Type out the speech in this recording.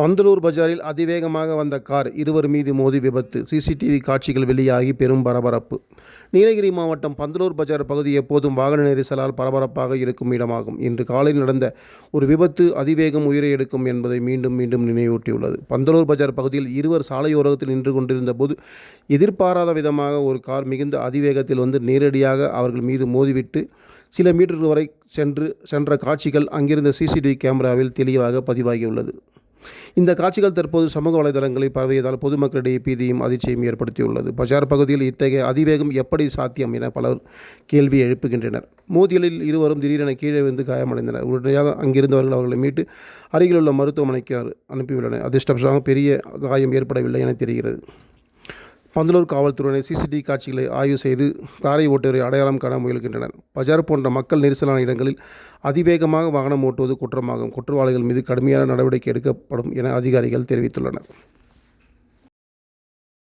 பந்தலூர் பஜாரில் அதிவேகமாக வந்த கார் இருவர் மீது மோதி விபத்து. சிசிடிவி காட்சிகள் வெளியாகி பெரும் பரபரப்பு. நீலகிரி மாவட்டம் பந்தலூர் பஜார் பகுதி எப்போதும் வாகன நெரிசலால் பரபரப்பாக இருக்கும் இடமாகும். இன்று காலையில் நடந்த ஒரு விபத்து அதிவேகம் உயிரை எடுக்கும் என்பதை மீண்டும் மீண்டும் நினைவூட்டியுள்ளது. பந்தலூர் பஜார் பகுதியில் இருவர் சாலையோரத்தில் நின்று கொண்டிருந்த போது எதிர்பாராத விதமாக ஒரு கார் மிகுந்த அதிவேகத்தில் வந்து நேரடியாக அவர்கள் மீது மோதிவிட்டு சில மீட்டர்கள் வரை சென்ற காட்சிகள் அங்கிருந்த சிசிடிவி கேமராவில் தெளிவாக பதிவாகியுள்ளது. இந்த காட்சிகள் தற்போது சமூக வலைதளங்களில் பரவியதால் பொதுமக்களிடையே பீதியும் அதிர்ச்சியும் ஏற்படுத்தியுள்ளது. பஜார் பகுதியில் இத்தகைய அதிவேகம் எப்படி சாத்தியம் என பலர் கேள்வி எழுப்புகின்றனர். மோதியலில் இருவரும் திடீரென கீழே விழுந்து காயமடைந்தனர். உடனடியாக அங்கிருந்தவர்கள் அவர்களை மீட்டு அருகிலுள்ள மருத்துவமனைக்கு அனுப்பியுள்ளனர். அதிர்ஷ்டவசமாக பெரிய காயம் ஏற்படவில்லை என தெரிகிறது. பந்தலூர் காவல்துறையினர் சிசிடிவி காட்சிகளை ஆய்வு செய்து காரை ஓட்டுவரை அடையாளம் காண முயல்கின்றனர். பஜார் போன்ற மக்கள் நெரிசலான இடங்களில் அதிவேகமாக வாகனம் ஓட்டுவது குற்றமாகும். குற்றவாளிகள் மீது கடுமையான நடவடிக்கை எடுக்கப்படும் என அதிகாரிகள் தெரிவித்துள்ளனர்.